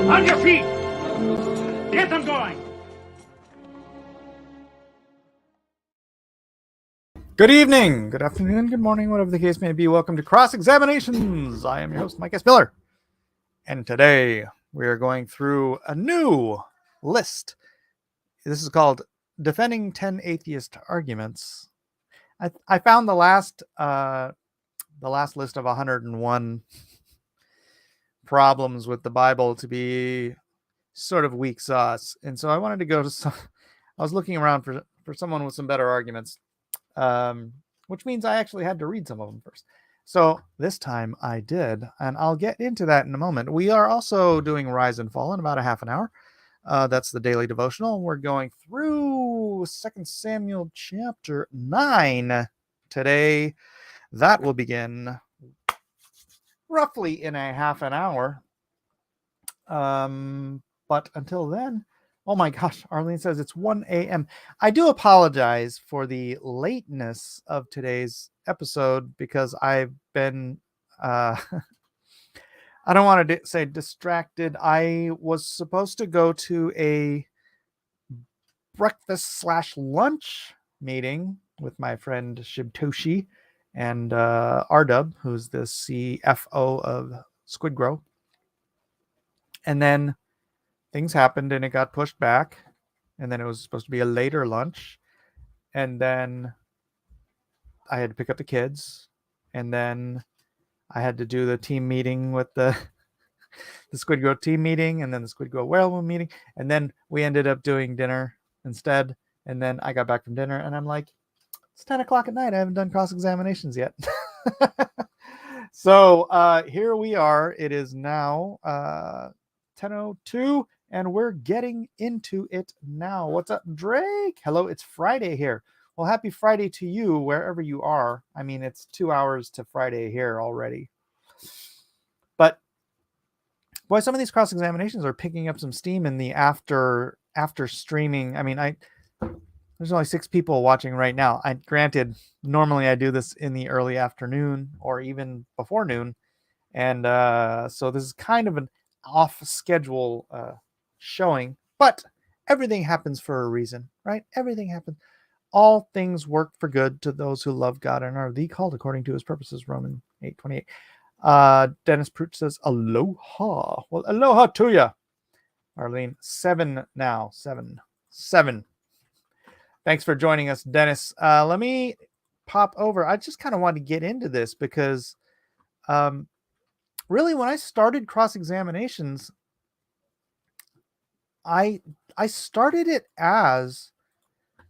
On your feet! Get them going! Good evening, good afternoon, good morning, whatever the case may be. Welcome to Cross Examinations. I am your host, Mike S. Miller. And today we are going through a new list. This is called Defending 10 Atheist Arguments. I found the last list of 101 problems with the Bible to be sort of weak sauce. And so I wanted to go to some, I was looking around for someone with some better arguments. Which means I actually had to read some of them first. So this time I did, and I'll get into that in a moment. We are also doing Rise and Fall in about a half an hour. That's the daily devotional. We're going through 2 Samuel chapter 9 today. That will begin roughly in a half an hour. But until then, oh my gosh, Arlene says it's 1 a.m. I do apologize for the lateness of today's episode because I've been, I don't want to say distracted. I was supposed to go to a breakfast/lunch meeting with my friend Shibtoshi and Rdub, who's the CFO of Squid Grow. And then things happened and it got pushed back, and then it was supposed to be a later lunch, and then I had to pick up the kids, and then I had to do the team meeting with the Squid Grow team meeting, and then the Squid Grow werewolf meeting, and then we ended up doing dinner instead, and then I got back from dinner and I'm like, it's 10 o'clock at night, I haven't done cross-examinations yet. So here we are. It is now 10:02 and we're getting into it now. What's up, Drake? Hello, it's Friday here. Well, happy Friday to you wherever you are. I mean, it's 2 hours to Friday here already. But boy, some of these cross examinations are picking up some steam in the after streaming. I mean, there's only 6 people watching right now. Granted, normally I do this in the early afternoon or even before noon, and so this is kind of an off schedule showing, but everything happens for a reason, right? Everything happens. All things work for good to those who love God and are the called according to his purposes. Romans 8:28. Dennis Pruitt says aloha. Well, aloha to you, Arlene. 7 now. 7. Thanks for joining us, Dennis. Let me pop over. I just kind of wanted to get into this because really, when I started cross examinations, I started it as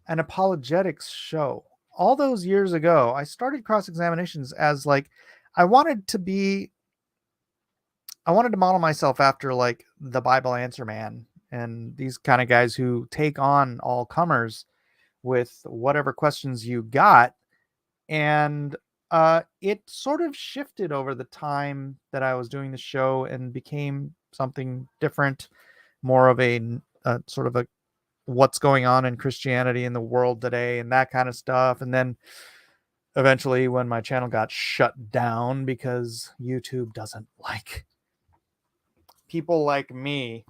an apologetics show. All those years ago, I started cross examinations as like I wanted to model myself after like the Bible Answer Man and these kind of guys who take on all comers with whatever questions you got. And it sort of shifted over the time that I was doing the show and became something different, more of a sort of a what's going on in Christianity in the world today and that kind of stuff. And then eventually when my channel got shut down because YouTube doesn't like people like me,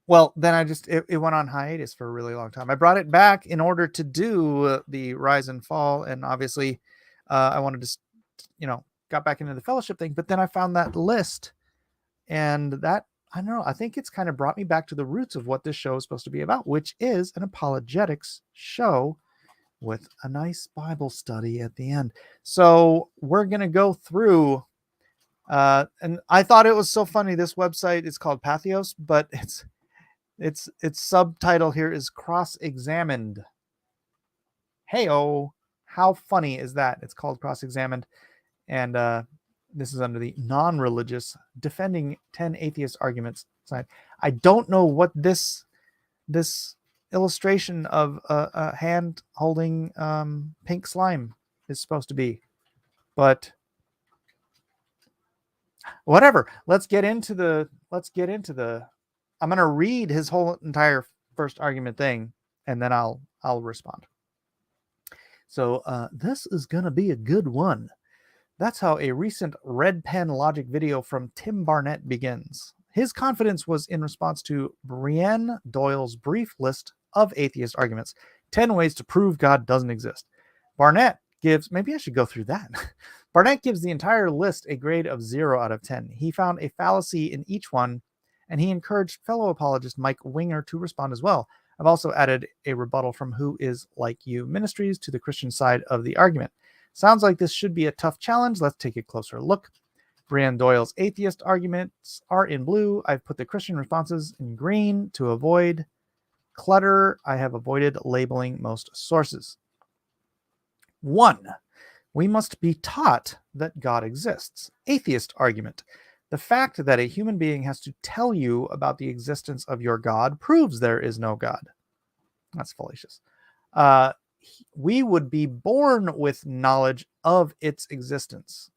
well, then it went on hiatus for a really long time. I brought it back in order to do the Rise and Fall. And obviously I wanted to, got back into the fellowship thing, but then I found that list and that, I don't know, I think it's kind of brought me back to the roots of what this show is supposed to be about, which is an apologetics show with a nice Bible study at the end. So we're going to go through, and I thought it was so funny. This website is called Patheos, but its subtitle here is Cross-Examined. Hey-oh, how funny is that? It's called Cross-Examined. And this is under the non-religious Defending 10 Atheist Arguments side. I don't know what this illustration of a hand holding pink slime is supposed to be, but whatever. Let's get into the I'm going to read his whole entire first argument thing and then I'll respond. So this is going to be a good one. That's how a recent Red Pen Logic video from Tim Barnett begins. His confidence was in response to Brienne Doyle's brief list of atheist arguments, 10 ways to prove God doesn't exist. Barnett gives, maybe I should go through that. Barnett gives the entire list a grade of 0 out of 10. He found a fallacy in each one, and he encouraged fellow apologist Mike Winger to respond as well. I've also added a rebuttal from Who Is Like You Ministries to the Christian side of the argument. Sounds like this should be a tough challenge. Let's take a closer look. Brian Doyle's atheist arguments are in blue. I've put the Christian responses in green to avoid clutter. I have avoided labeling most sources. 1. We must be taught that God exists. Atheist argument. The fact that a human being has to tell you about the existence of your God proves there is no God. That's fallacious. We would be born with knowledge of its existence.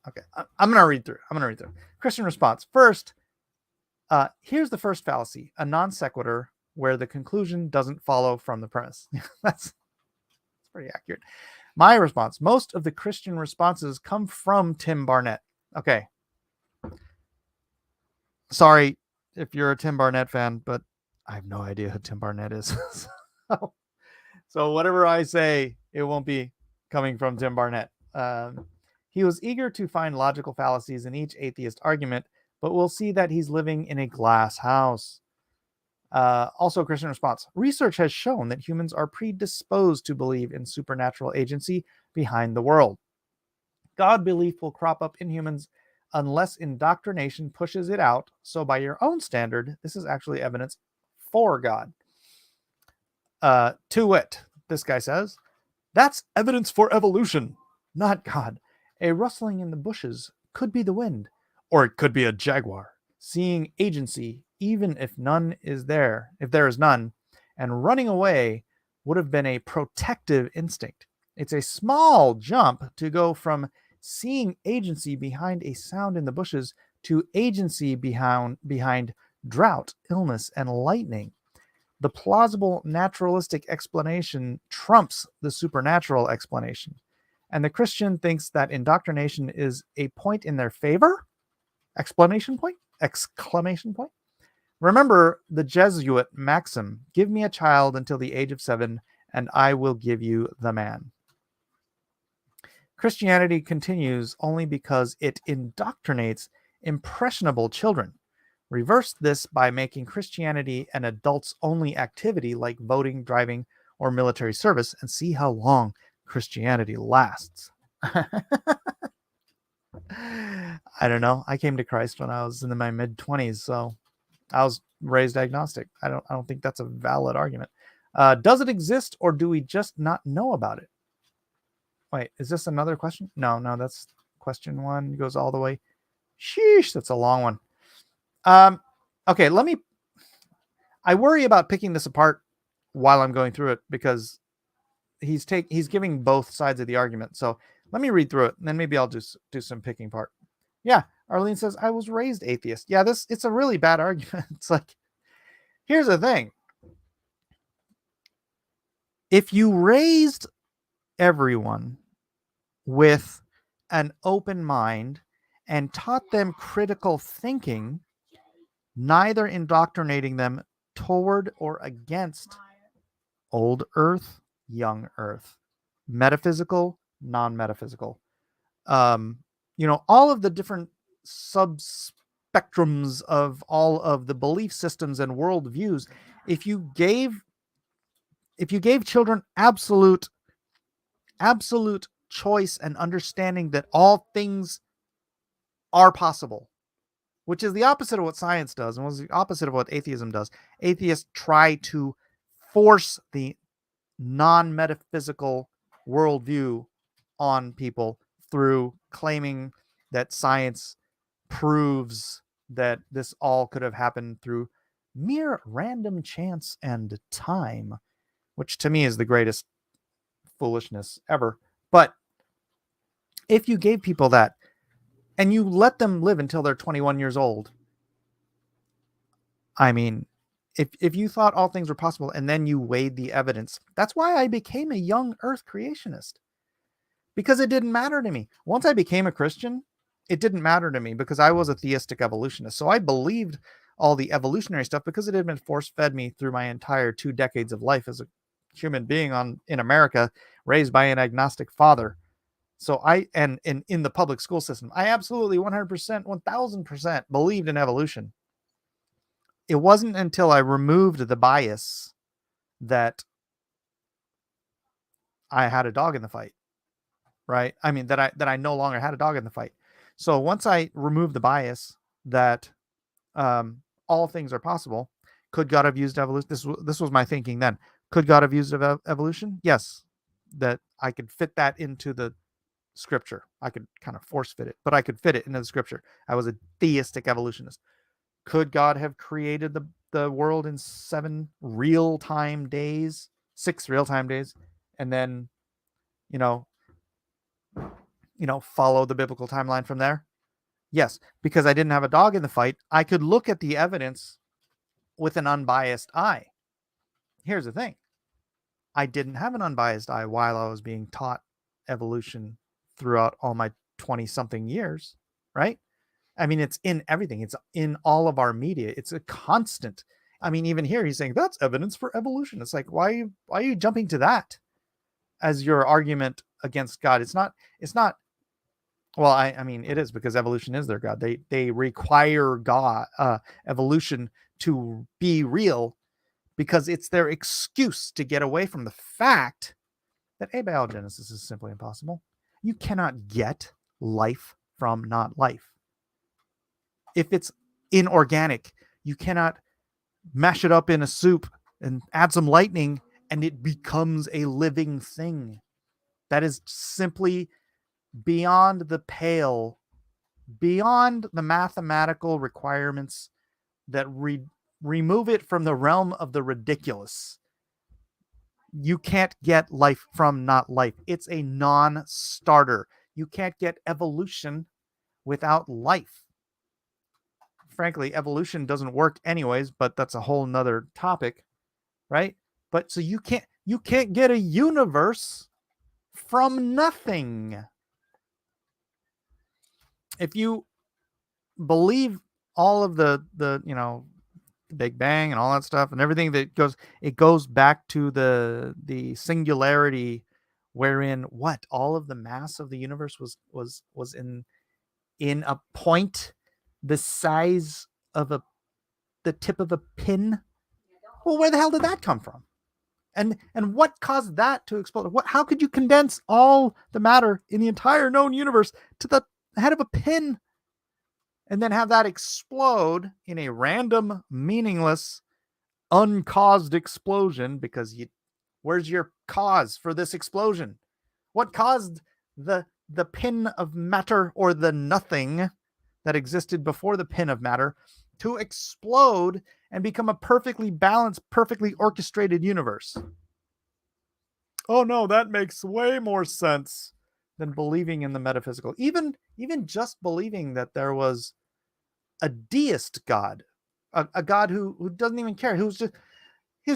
Okay, I'm going to read through. Christian response. First, here's the first fallacy, a non sequitur where the conclusion doesn't follow from the premise. That's pretty accurate. My response. Most of the Christian responses come from Tim Barnett. Okay. Sorry if you're a Tim Barnett fan, but I have no idea who Tim Barnett is. So whatever I say, it won't be coming from Tim Barnett. He was eager to find logical fallacies in each atheist argument, but we'll see that he's living in a glass house. Also, Christian response. Research has shown that humans are predisposed to believe in supernatural agency behind the world. God belief will crop up in humans unless indoctrination pushes it out. So by your own standard, this is actually evidence for God. To wit, this guy says, that's evidence for evolution, not God. A rustling in the bushes could be the wind, or it could be a jaguar, seeing agency, even if none is there, if there is none, and running away would have been a protective instinct. It's a small jump to go from seeing agency behind a sound in the bushes to agency behind drought, illness, and lightning. The plausible naturalistic explanation trumps the supernatural explanation. And the Christian thinks that indoctrination is a point in their favor? Exclamation point? Remember the Jesuit maxim, give me a child until the age of 7, and I will give you the man. Christianity continues only because it indoctrinates impressionable children. Reverse this by making Christianity an adults-only activity like voting, driving, or military service, and see how long Christianity lasts. I don't know. I came to Christ when I was in my mid-20s, so I was raised agnostic. I don't think that's a valid argument. Does it exist, or do we just not know about it? Wait, is this another question? No, that's question 1. It goes all the way. Sheesh, that's a long one. Okay, I worry about picking this apart while I'm going through it because he's giving both sides of the argument. So let me read through it, and then maybe I'll just do some picking apart. Yeah, Arlene says, I was raised atheist. Yeah, it's a really bad argument. It's like, here's the thing. If you raised everyone with an open mind and taught them critical thinking, neither indoctrinating them toward or against old earth, young earth, metaphysical, non-metaphysical, all of the different subspectrums of all of the belief systems and worldviews. If you gave children absolute choice and understanding that all things are possible, which is the opposite of what science does and was the opposite of what atheism does. Atheists try to force the non-metaphysical worldview on people through claiming that science proves that this all could have happened through mere random chance and time, which to me is the greatest foolishness ever. But if you gave people that and you let them live until they're 21 years old, I mean, if you thought all things were possible and then you weighed the evidence, that's why I became a young earth creationist. because it didn't matter to me. Once I became a Christian, it didn't matter to me because I was a theistic evolutionist. So I believed all the evolutionary stuff because it had been force-fed me through my entire 2 decades of life as a human being in America, raised by an agnostic father. So in the public school system, I absolutely 100%, 1000% believed in evolution. It wasn't until I removed the bias that I had a dog in the fight, right? I mean, that I no longer had a dog in the fight. So once I removed the bias that all things are possible, could God have used evolution? This was my thinking then. Could God have used evolution? Yes, that I could fit that into the scripture. I could kind of force fit it, but I could fit it into the scripture. I was a theistic evolutionist. Could God have created the world in 6 real-time days, and then, follow the biblical timeline from there? Yes, because I didn't have a dog in the fight, I could look at the evidence with an unbiased eye. Here's the thing. I didn't have an unbiased eye while I was being taught evolution throughout all my 20-something years, right? I mean, it's in everything. It's in all of our media. It's a constant. I mean, even here, he's saying that's evidence for evolution. It's like, why are you jumping to that as your argument against God? It's not, well, I mean, it is, because evolution is their God. They require God, evolution to be real, because it's their excuse to get away from the fact that abiogenesis is simply impossible. You cannot get life from not life. If it's inorganic, you cannot mash it up in a soup and add some lightning and it becomes a living thing. That is simply beyond the pale, beyond the mathematical requirements that remove it from the realm of the ridiculous. You can't get life from not life. It's a non-starter. You can't get evolution without life. Frankly, evolution doesn't work anyways, but that's a whole nother topic, right? But so you can't get a universe from nothing. If you believe all of the Big Bang and all that stuff and everything that goes back to the singularity, wherein all of the mass of the universe was in a point the size of the tip of a pin. Well, where the hell did that come from? And what caused that to explode? How could you condense all the matter in the entire known universe to the head of a pin and then have that explode in a random, meaningless, uncaused explosion? Because where's your cause for this explosion? What caused the pin of matter, or the nothing that existed before the pin of matter, to explode and become a perfectly balanced, perfectly orchestrated universe? Oh no, that makes way more sense than believing in the metaphysical. Even just believing that there was a deist God, a God who doesn't even care, he was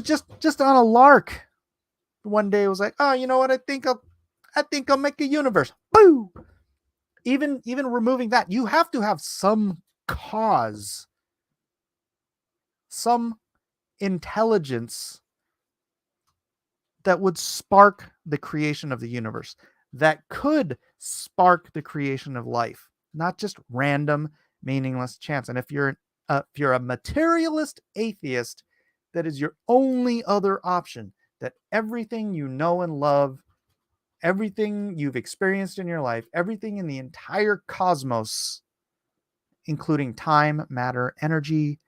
just on a lark. One day it was like, oh, you know what? I think I'll make a universe. Boo! Even removing that, you have to have some cause, some intelligence that would spark the creation of the universe, that could spark the creation of life, not just random, meaningless chance. And if you're a materialist atheist, that is your only other option, that everything you know and love, everything you've experienced in your life, everything in the entire cosmos, including time, matter, energy,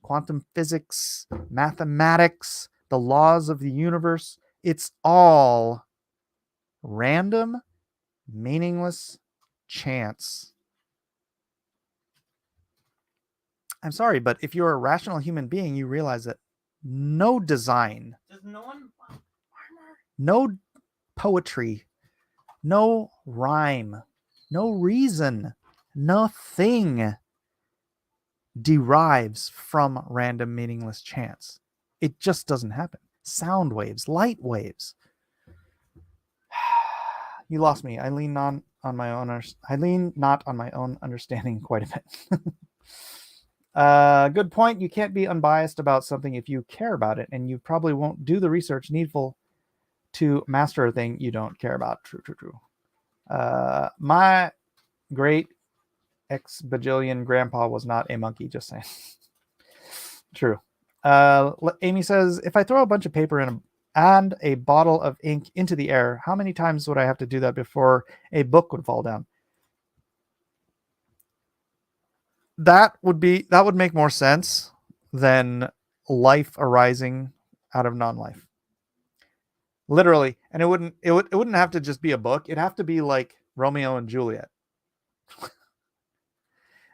quantum physics, mathematics, the laws of the universe, it's all random, meaningless chance. I'm sorry, but if you're a rational human being, you realize that no design, no poetry, no rhyme, no reason, nothing derives from random, meaningless chance. It just doesn't happen. Sound waves, light waves. You lost me. I lean not on my own understanding quite a bit. Good point. You can't be unbiased about something if you care about it, and you probably won't do the research needful to master a thing you don't care about. True. My great ex-bajillion grandpa was not a monkey, just saying. True. Amy says, if I throw a bunch of paper and a bottle of ink into the air, how many times would I have to do that before a book would fall down? That would make more sense than life arising out of non-life. Literally. And it wouldn't have to just be a book. It'd have to be like Romeo and Juliet.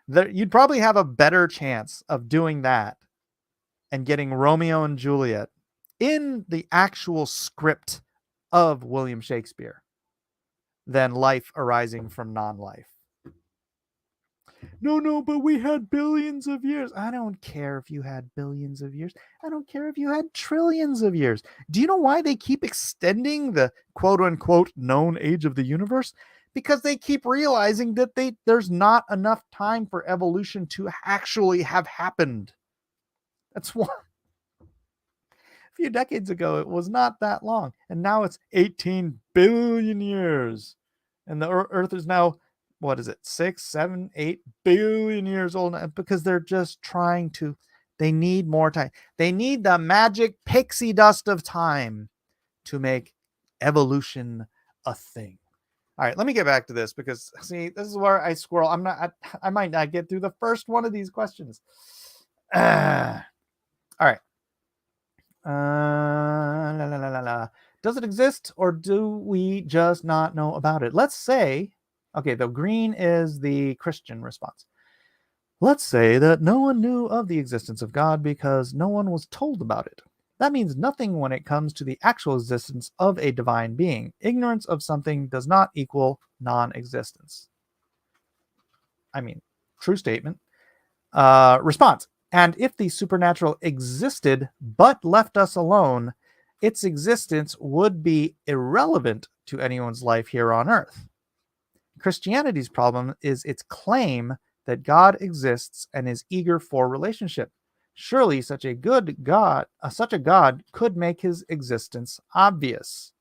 You'd probably have a better chance of doing that and getting Romeo and Juliet in the actual script of William Shakespeare than life arising from non-life. No, but we had billions of years. I don't care if you had billions of years. I don't care if you had trillions of years. Do you know why they keep extending the quote-unquote known age of the universe? Because they keep realizing that there's not enough time for evolution to actually have happened. That's why a few decades ago it was not that long, and now it's 18 billion years, and the Earth is now, what is it, 6, 7, 8 billion years old, because they're just trying to, they need more time. They need the magic pixie dust of time to make evolution a thing. All right, let me get back to this, because see, this is where I squirrel. I might not get through the first one of these questions. All right. Does it exist, or do we just not know about it? Let's say, okay, the green is the Christian response. Let's say that no one knew of the existence of God because no one was told about it. That means nothing when it comes to the actual existence of a divine being. Ignorance of something does not equal non-existence. I mean, true statement. Response. And if the supernatural existed but left us alone, its existence would be irrelevant to anyone's life here on earth. Christianity's problem is its claim that God exists and is eager for relationship. Surely such a God could make his existence obvious.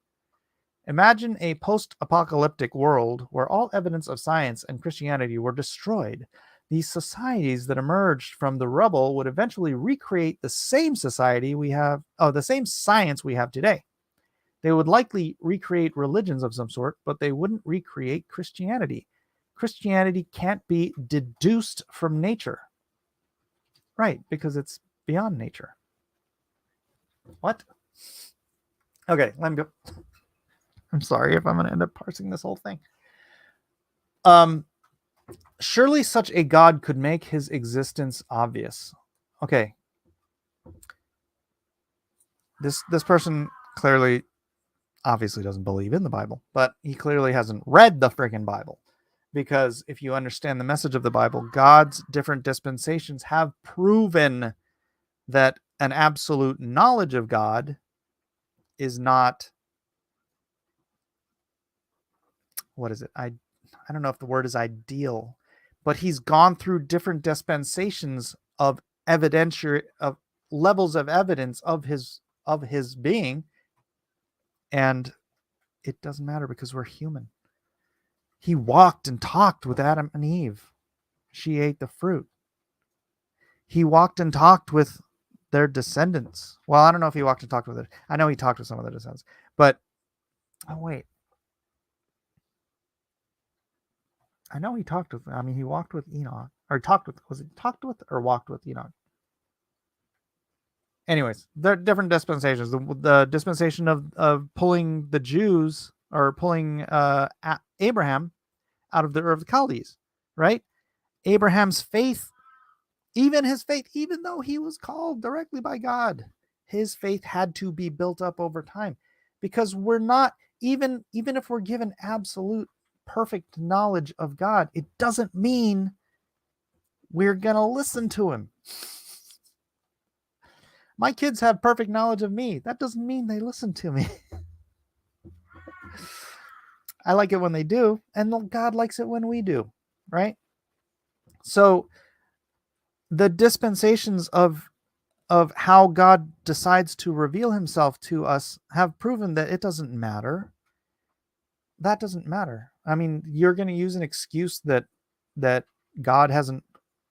Imagine a post-apocalyptic world where all evidence of science and Christianity were destroyed. These societies that emerged from the rubble would eventually recreate the same the same science we have today. They would likely recreate religions of some sort, but they wouldn't recreate Christianity. Christianity can't be deduced from nature. Right, because it's beyond nature. What? Okay, let me go. I'm sorry if I'm going to end up parsing this whole thing. Surely such a God could make his existence obvious. Okay. This person clearly, obviously doesn't believe in the Bible, but he clearly hasn't read the freaking Bible. Because if you understand the message of the Bible, God's different dispensations have proven that an absolute knowledge of God is not, what is it? I don't know if the word is ideal, but he's gone through different dispensations of of levels of evidence of his being, and it doesn't matter because we're human. He walked and talked with Adam and Eve. She ate the fruit. He walked and talked with their descendants. Well, I don't know if he walked and talked with it. I know he talked with some of their descendants, but oh wait, I know he talked with. I mean, he walked with Enoch, or talked with. Was it talked with or walked with Enoch? Anyways, they're different dispensations. The dispensation of pulling the Jews, or pulling Abraham out of the Ur of the Chaldees, right? Abraham's faith, even his faith, even though he was called directly by God, his faith had to be built up over time, because we're not, even if we're given absolute perfect knowledge of God, it doesn't mean we're going to listen to him. My kids have perfect knowledge of me. That doesn't mean they listen to me. I like it when they do, and God likes it when we do, right? So the dispensations of how God decides to reveal himself to us have proven that it doesn't matter. That doesn't matter. I mean, you're going to use an excuse that God hasn't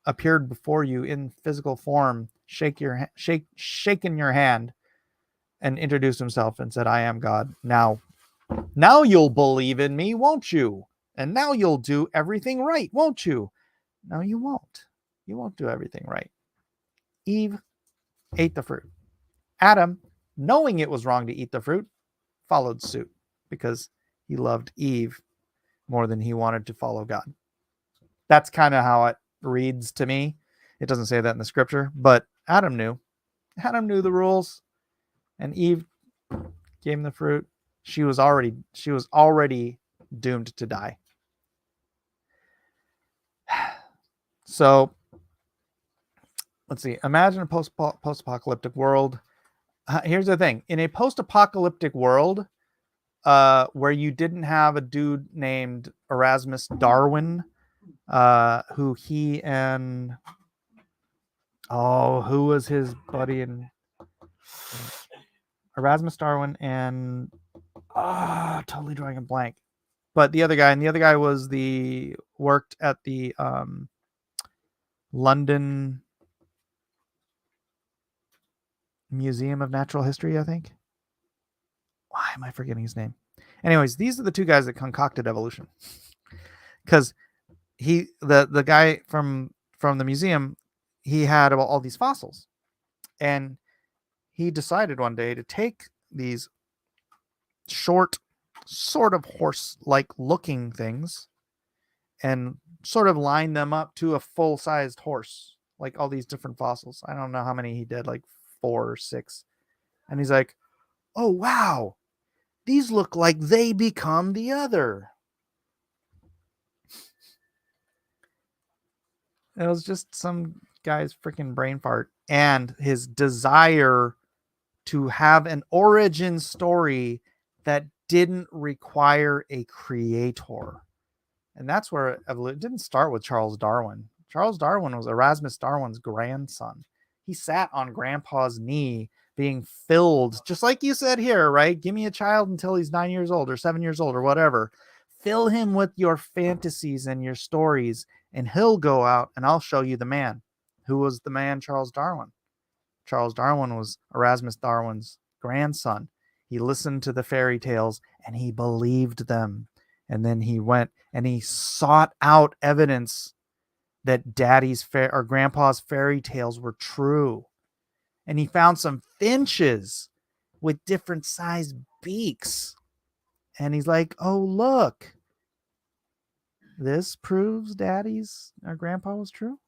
appeared before you in physical form, shaken your hand and introduced himself and said, "I am God." Now you'll believe in me, won't you? And now you'll do everything right, won't you? No, you won't. You won't do everything right. Eve ate the fruit. Adam, knowing it was wrong to eat the fruit, followed suit because he loved Eve more than he wanted to follow God. That's kind of how it reads to me. It doesn't say that in the scripture, but Adam knew. Adam knew the rules, and Eve gave him the fruit. She was already doomed to die. So let's see. Imagine a post-apocalyptic world. Here's the thing. In a post-apocalyptic world, where you didn't have a dude named Erasmus Darwin, who he and who was his buddy in Erasmus Darwin and totally drawing a blank. But the other guy worked at the London Museum of Natural History, I think. Why am I forgetting his name? Anyways, these are the two guys that concocted evolution. Because the guy from the museum, he had all these fossils. And he decided one day to take these short, sort of horse-like looking things and sort of line them up to a full-sized horse, like all these different fossils. I don't know how many he did, like 4 or 6. And he's like, "Oh, wow, these look like they become the other." It was just some guy's freaking brain fart and his desire to have an origin story that didn't require a creator. And that's where it didn't start with Charles Darwin. Charles Darwin was Erasmus Darwin's grandson. He sat on grandpa's knee being filled, just like you said here, right? Give me a child until he's 9 years old or 7 years old or whatever. Fill him with your fantasies and your stories, and he'll go out and I'll show you the man. Who was the man? Charles Darwin. Charles Darwin was Erasmus Darwin's grandson. He listened to the fairy tales and he believed them. And then he went and he sought out evidence that grandpa's fairy tales were true. And he found some finches with different sized beaks. And he's like, "Oh, look, this proves our grandpa was true."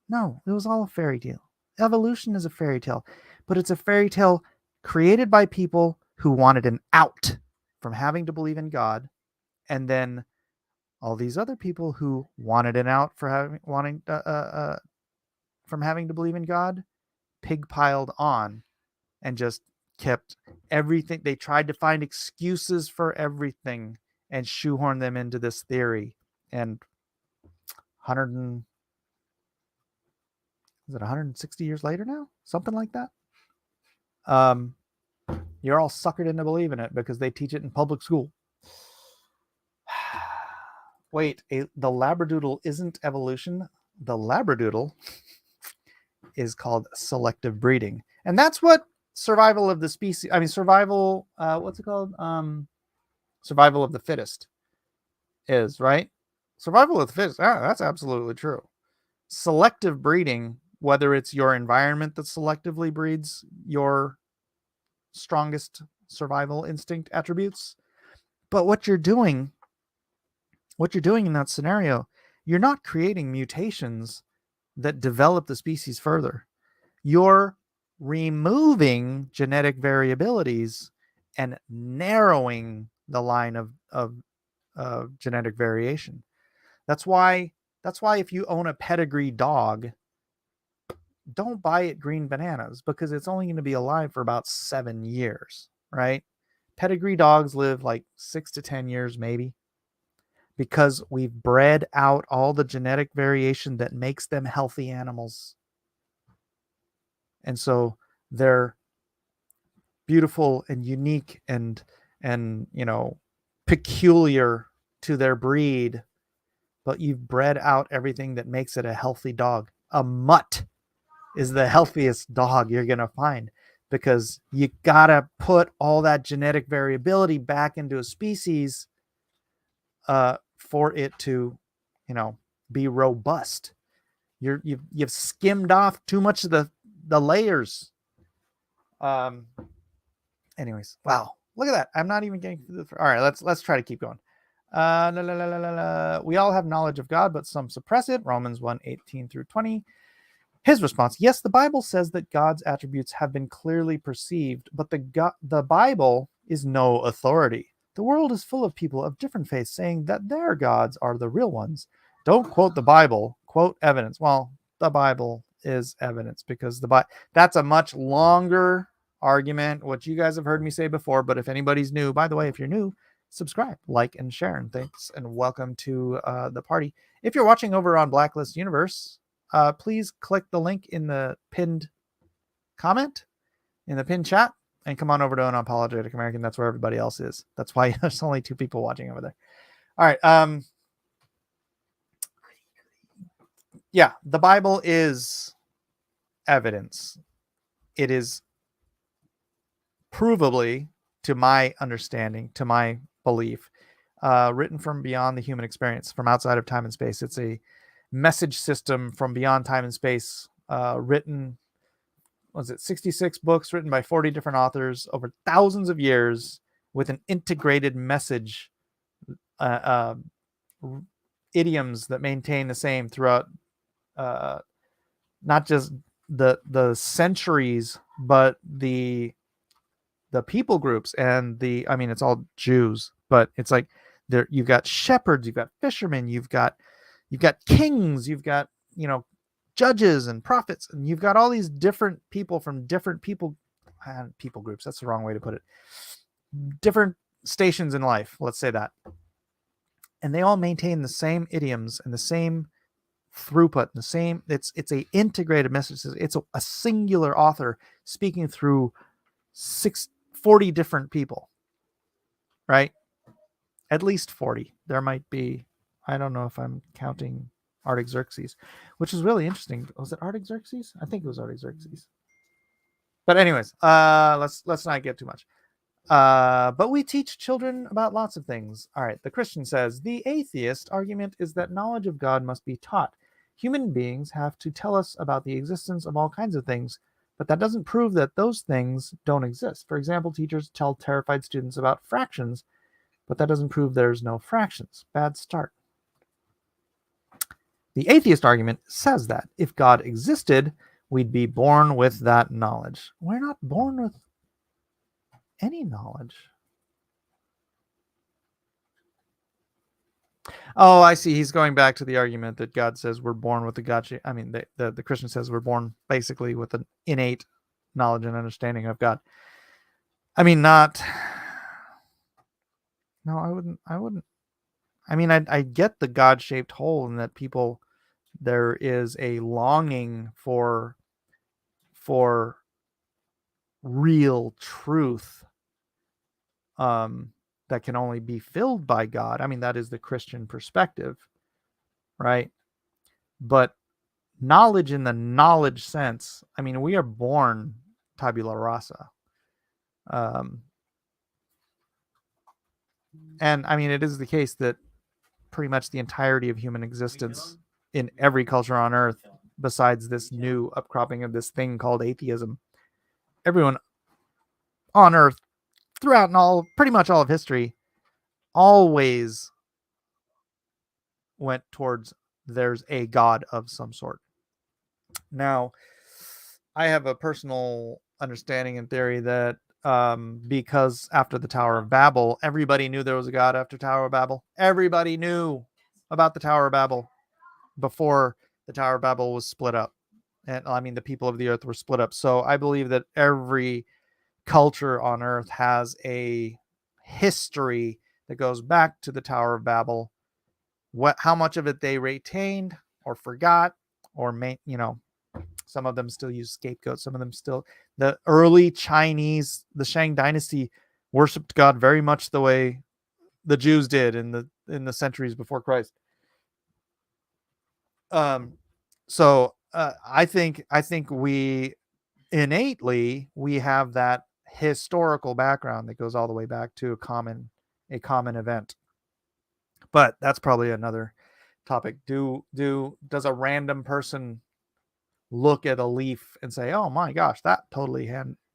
No, it was all a fairy tale. Evolution is a fairy tale, but it's a fairy tale created by people who wanted an out from having to believe in God, and then all these other people who wanted an out from having to believe in God, pig-piled on and just kept everything. They tried to find excuses for everything and shoehorn them into this theory. And 160 years later now? Something like that. You're all suckered into believing it because they teach it in public school. Wait, the labradoodle isn't evolution. The labradoodle is called selective breeding. And that's what survival of the species, survival, what's it called? Survival of the fittest is, right? Survival of the fittest, that's absolutely true. Selective breeding, whether it's your environment that selectively breeds your strongest survival instinct attributes, but what you're doing in that scenario, you're not creating mutations that develop the species further. You're removing genetic variabilities and narrowing the line of genetic variation. That's why if you own a pedigree dog, don't buy it green bananas, because it's only going to be alive for about 7 years, right? Pedigree dogs live like 6 to 10 years, maybe. because we've bred out all the genetic variation that makes them healthy animals. And so they're beautiful and unique and peculiar to their breed, but you've bred out everything that makes it a healthy dog. A mutt is the healthiest dog you're going to find, because you got to put all that genetic variability back into a species for it to, be robust. You've skimmed off too much of the layers. Anyways, wow, look at that. I'm not even getting through all right, let's try to keep going. We all have knowledge of God, but some suppress it. Romans 1:18-20. His response: yes, the Bible says that God's attributes have been clearly perceived, but the Bible is no authority. The world is full of people of different faiths saying that their gods are the real ones. Don't quote the Bible, quote evidence. Well, the Bible is evidence, because that's a much longer argument, what you guys have heard me say before. But if anybody's new, by the way, if you're new, subscribe, like, and share. And thanks, and welcome to the party. If you're watching over on Blacklist Universe, please click the link in the pinned comment, in the pinned chat, and come on over to An Apologetic American. That's where everybody else is. That's why there's only 2 people watching over there. All right. Yeah, the Bible is evidence. It is provably, to my understanding, to my belief, written from beyond the human experience, from outside of time and space. It's a message system from beyond time and space, written, 66 books written by 40 different authors over thousands of years, with an integrated message, idioms that maintain the same throughout not just the centuries, but the people groups, and it's all Jews, but it's like there you've got shepherds, you've got fishermen, you've got kings, you've got judges and prophets, and you've got all these different people from different people groups. That's the wrong way to put it. Different stations in life, let's say that. And they all maintain the same idioms and the same throughput, the same. It's a integrated message. It's a singular author speaking through 40 different people, right? At least 40. There might be, I don't know if I'm counting Artaxerxes, which is really interesting. Was it Artaxerxes? I think it was Artaxerxes. But anyways, let's not get too much. But we teach children about lots of things. All right, the Christian says, the atheist argument is that knowledge of God must be taught. Human beings have to tell us about the existence of all kinds of things, but that doesn't prove that those things don't exist. For example, teachers tell terrified students about fractions, but that doesn't prove there's no fractions. Bad start. The atheist argument says that if God existed, we'd be born with that knowledge. We're not born with any knowledge. Oh, I see. He's going back to the argument that God says we're born with the God. The Christian says we're born basically with an innate knowledge and understanding of God. Not. No, I wouldn't. I get the God-shaped hole, in that there is a longing for real truth, that can only be filled by God. That is the Christian perspective, right? But knowledge in the knowledge sense, we are born tabula rasa. And it is the case that pretty much the entirety of human existence in every culture on earth, besides this new upcropping of this thing called atheism, everyone on earth throughout pretty much all of history always went towards there's a God of some sort. Now, I have a personal understanding and theory that because after the Tower of Babel, everybody knew there was a God after Tower of Babel. Everybody knew about the Tower of Babel before the Tower of Babel was split up. And the people of the earth were split up. So I believe that every culture on earth has a history that goes back to the Tower of Babel, how much of it they retained or forgot, or some of them still use scapegoats. Some of them still, the early Chinese, the Shang dynasty worshipped God very much the way the Jews did in the centuries before Christ. I think we innately we have that historical background that goes all the way back to a common event. But that's probably another topic. Does a random person look at a leaf and say, "Oh my gosh, that totally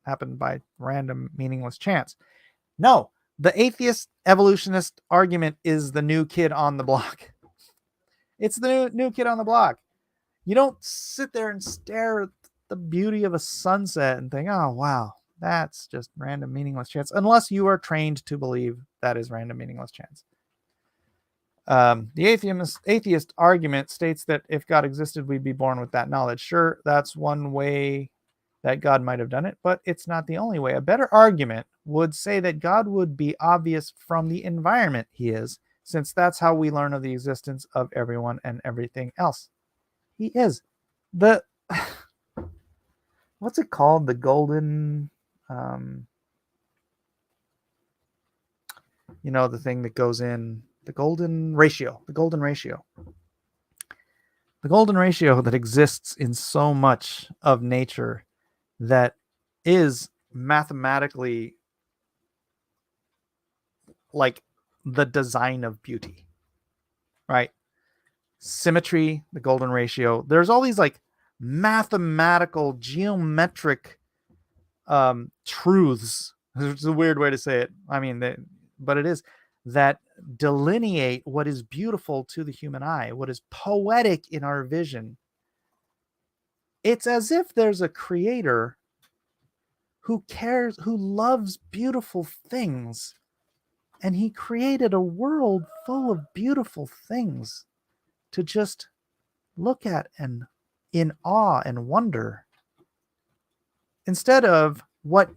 happened by random, meaningless chance"? No, the atheist evolutionist argument is the new kid on the block. It's the new kid on the block. You don't sit there and stare at the beauty of a sunset and think, "Oh wow, that's just random, meaningless chance," unless you are trained to believe that is random, meaningless chance. The atheist argument states that if God existed, we'd be born with that knowledge. Sure, that's one way that God might have done it, but it's not the only way. A better argument would say that God would be obvious from the environment he is, since that's how we learn of the existence of everyone and everything else. He is. The what's it called? The golden the thing that goes in the golden ratio that exists in so much of nature that is mathematically like the design of beauty, right? Symmetry, the golden ratio. There's all these like mathematical geometric truths. It's a weird way to say it. I mean, but it is, that delineate what is beautiful to the human eye, what is poetic in our vision. It's as if there's a creator who cares, who loves beautiful things, and he created a world full of beautiful things to just look at and in awe and wonder. Instead of what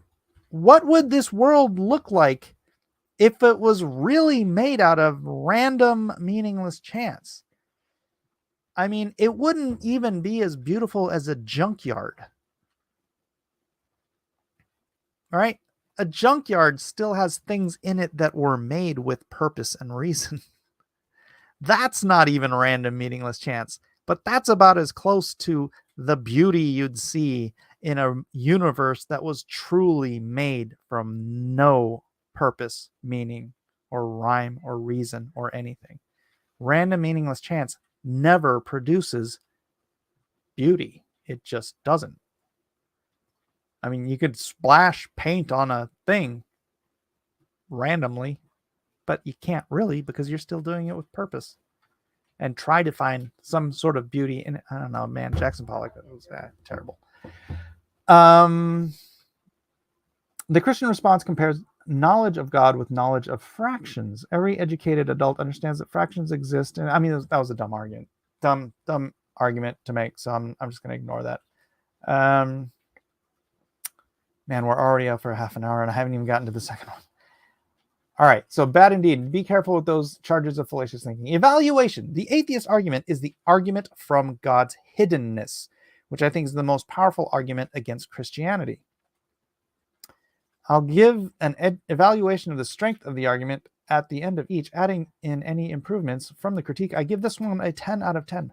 would this world look like if it was really made out of random, meaningless chance? I mean, it wouldn't even be as beautiful as a junkyard. All right? A junkyard still has things in it that were made with purpose and reason. That's not even random, meaningless chance, but that's about as close to the beauty you'd see in a universe that was truly made from no purpose, meaning, or rhyme, or reason, or anything. Random, meaningless chance never produces beauty. It just doesn't. I mean, you could splash paint on a thing randomly, but you can't really, because you're still doing it with purpose. And try to find some sort of beauty in it. I don't know, man. Jackson Pollock, that was terrible. The Christian response compares knowledge of God with knowledge of fractions. Every educated adult understands that fractions exist. And I mean, that was a dumb argument. Dumb argument to make. So I'm just going to ignore that. Man, we're already up for half an hour and I haven't even gotten to the second one. All right, so bad indeed. Be careful with those charges of fallacious thinking. Evaluation. The atheist argument is the argument from God's hiddenness, which I think is the most powerful argument against Christianity. I'll give an evaluation of the strength of the argument at the end of each, adding in any improvements from the critique. I give this one a 10 out of 10.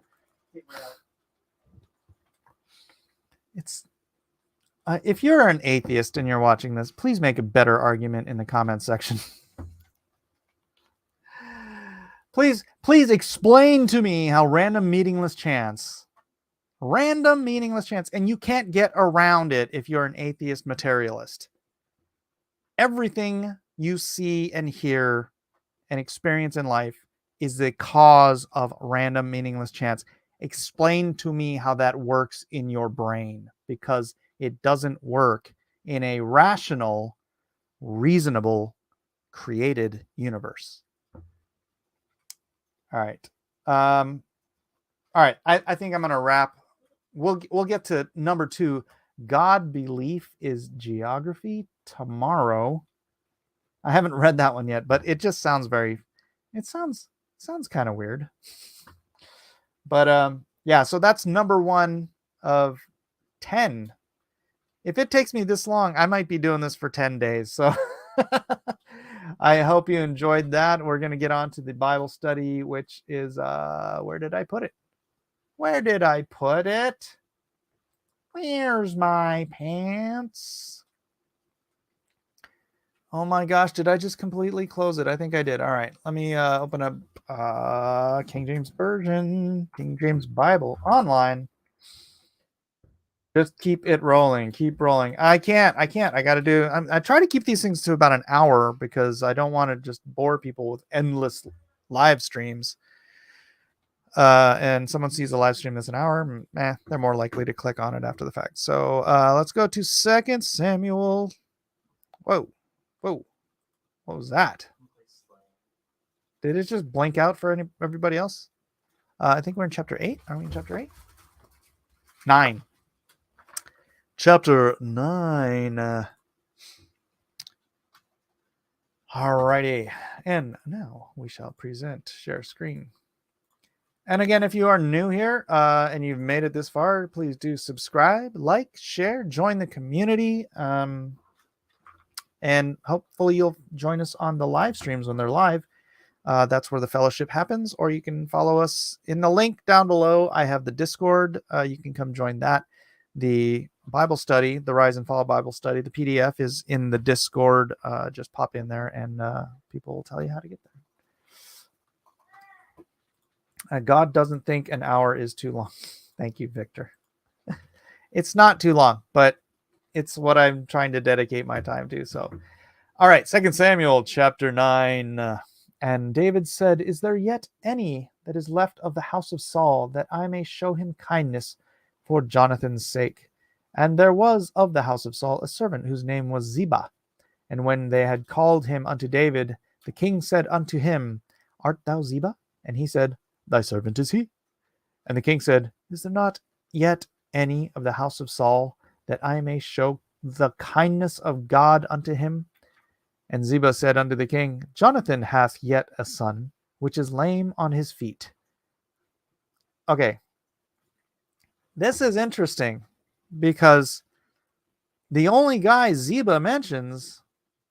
It's if you're an atheist and you're watching this, please make a better argument in the comments section. Please explain to me how random, meaningless chance, and you can't get around it if you're an atheist materialist. Everything you see and hear and experience in life is the cause of random, meaningless chance. Explain to me how that works in your brain, because it doesn't work in a rational, reasonable, created universe. All right. All right. I think I'm going to wrap. We'll get to number 2. God belief is geography tomorrow. I haven't read that one yet, but it just sounds it sounds Sounds kind of weird. But yeah, so that's number 1 of 10. If it takes me this long, I might be doing this for 10 days. So I hope you enjoyed that. We're going to get on to the Bible study, which is, where did I put it? Where did I put it? Where's my pants? Oh my gosh, did I just completely close it? I think I did. All right, let me open up King James Version, King James Bible online. Just keep it rolling. Keep rolling. I can't. I got to do. I try to keep these things to about an hour because I don't want to just bore people with endless live streams. And someone sees a live stream that's an hour, they're more likely to click on it after the fact. So let's go to 2 Samuel. Whoa. What was that? Did it just blink out for everybody else? I think we're in chapter 8. Are we in chapter 8? 9. Chapter 9. Alrighty. And now we shall present share screen. And again, if you are new here and you've made it this far, please do subscribe, like, share, join the community. And hopefully you'll join us on the live streams when they're live. That's where the fellowship happens. Or you can follow us in the link down below. I have the Discord. You can come join that. The Bible study, the Rise and Fall Bible study, the PDF is in the Discord. Just pop in there and people will tell you how to get there. God doesn't think an hour is too long. Thank you, Victor. It's not too long, but it's what I'm trying to dedicate my time to. So, all right, 2 Samuel chapter 9. And David said, "Is there yet any that is left of the house of Saul, that I may show him kindness for Jonathan's sake? And there was of the house of Saul a servant whose name was Ziba. And when they had called him unto David, the king said unto him, Art thou Ziba? And he said, Thy servant is he. And the king said, Is there not yet any of the house of Saul, that I may show the kindness of God unto him? And Ziba said unto the king, Jonathan hath yet a son, which is lame on his feet." Okay. This is interesting because the only guy Ziba mentions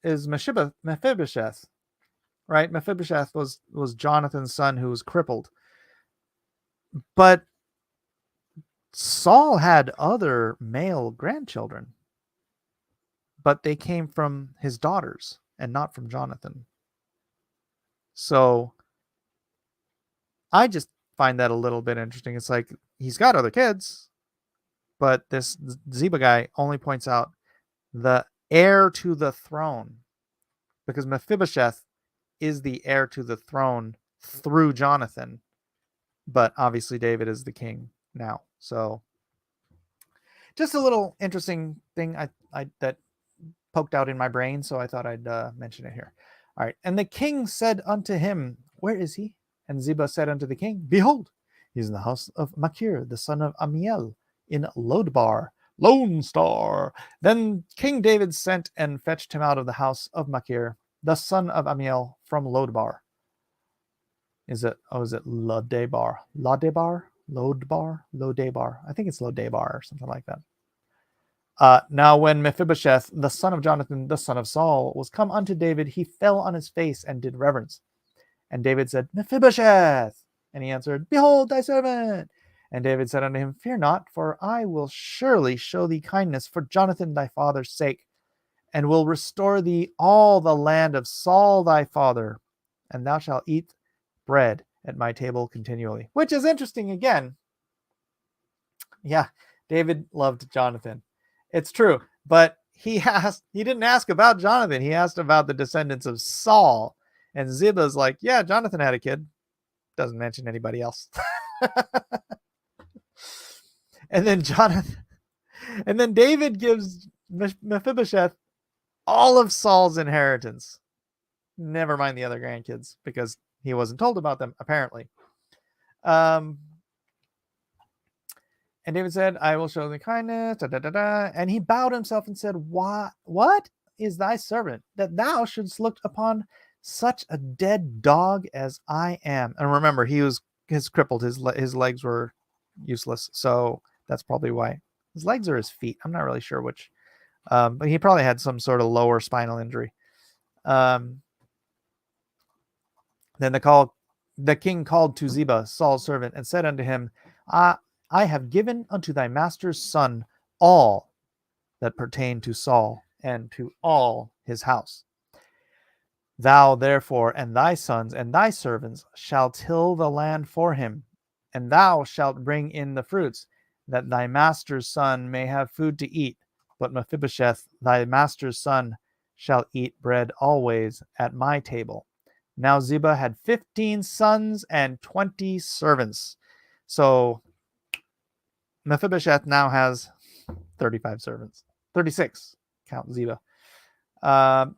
is Mephibosheth, right? Mephibosheth was Jonathan's son who was crippled. But Saul had other male grandchildren, but they came from his daughters and not from Jonathan. So I just find that a little bit interesting. It's like he's got other kids, but this Ziba guy only points out the heir to the throne, because Mephibosheth is the heir to the throne through Jonathan, but obviously David is the king now. So just a little interesting thing I that poked out in my brain, so I thought I'd mention it here. All right. And the king said unto him, Where is he? And Ziba said unto the king, Behold, he is in the house of Machir, the son of Amiel, in Lodebar, Lone Star. Then King David sent and fetched him out of the house of Machir, the son of Amiel, from Lodebar. Is it Lodebar? Lodebar? Lodebar? I think it's Lodebar or something like that. Now when Mephibosheth, the son of Jonathan, the son of Saul, was come unto David, he fell on his face and did reverence. And David said, Mephibosheth. And he answered, Behold thy servant. And David said unto him, Fear not, for I will surely show thee kindness for Jonathan thy father's sake, and will restore thee all the land of Saul thy father, and thou shalt eat bread at my table continually. Which is interesting again. Yeah, David loved Jonathan. It's true, but he didn't ask about Jonathan. He asked about the descendants of Saul. And Ziba's like, yeah, Jonathan had a kid. Doesn't mention anybody else. And then David gives Mephibosheth all of Saul's inheritance. Never mind the other grandkids, because he wasn't told about them, apparently. And David said, I will show thee kindness. And he bowed himself and said, What is thy servant, that thou shouldst look upon such a dead dog as I am. And remember, his crippled, his legs were useless, so that's probably why. His legs or his feet, I'm not really sure which. But he probably had some sort of lower spinal injury. Then the king called to Ziba, Saul's servant, and said unto him, I have given unto thy master's son all that pertain to Saul and to all his house. Thou therefore and thy sons and thy servants shall till the land for him, and thou shalt bring in the fruits, that thy master's son may have food to eat. But Mephibosheth, thy master's son, shall eat bread always at my table. Now Ziba had 15 sons and 20 servants. So Mephibosheth now has 35 servants. 36, count Ziba.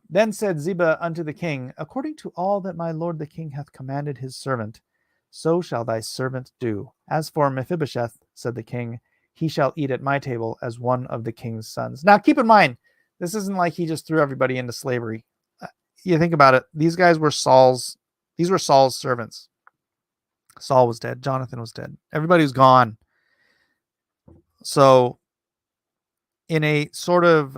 Then said Ziba unto the king, according to all that my lord the king hath commanded his servant, so shall thy servant do. As for Mephibosheth, said the king, he shall eat at my table as one of the king's sons. Now keep in mind, this isn't like he just threw everybody into slavery. You think about it, these were Saul's servants. Saul was dead, Jonathan was dead, everybody was gone. So in a sort of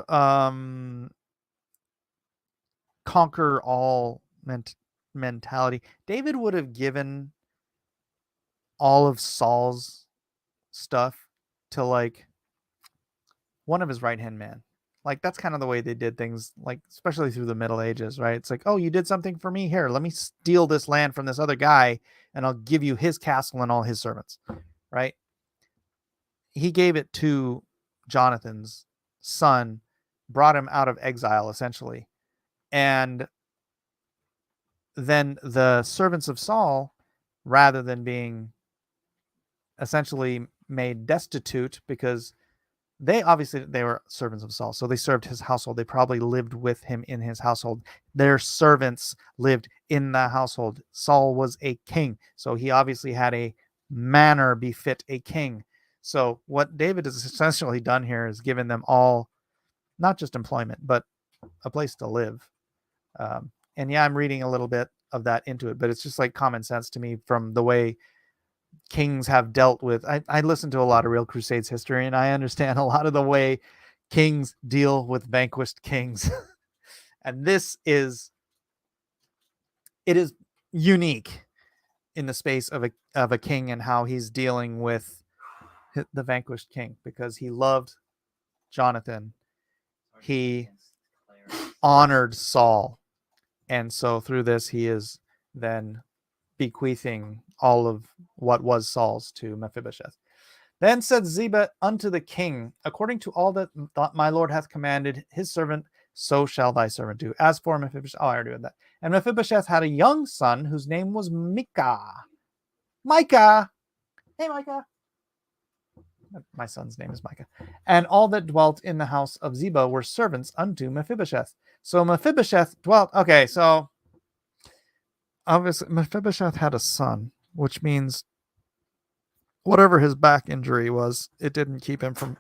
conquer all mentality, David would have given all of Saul's stuff to like one of his right-hand men. Like that's kind of the way they did things, like especially through the Middle Ages, right? It's like, oh, you did something for me, here, let me steal this land from this other guy and I'll give you his castle and all his servants, right? He gave it to Jonathan's son, brought him out of exile essentially, and then the servants of Saul, rather than being essentially made destitute, because they were servants of Saul, so they served his household. They probably lived with him in his household. Their servants lived in the household. Saul was a king, so he obviously had a manner befit a king. So what David has essentially done here is given them all, not just employment, but a place to live. And yeah, I'm reading a little bit of that into it, but it's just like common sense to me from the way kings have dealt with. I listen to a lot of Real Crusades history, and I understand a lot of the way kings deal with vanquished kings. And it is unique in the space of a king and how he's dealing with the vanquished king, because he loved Jonathan, he honored Saul, and so through this he is then bequeathing all of what was Saul's to Mephibosheth. Then said Ziba unto the king, according to all that my lord hath commanded his servant, so shall thy servant do. As for Mephibosheth, I already read that. And Mephibosheth had a young son whose name was Micah. Hey, Micah. My son's name is Micah. And all that dwelt in the house of Ziba were servants unto Mephibosheth. So Mephibosheth dwelt. Okay, so obviously Mephibosheth had a son, which means whatever his back injury was, it didn't keep him from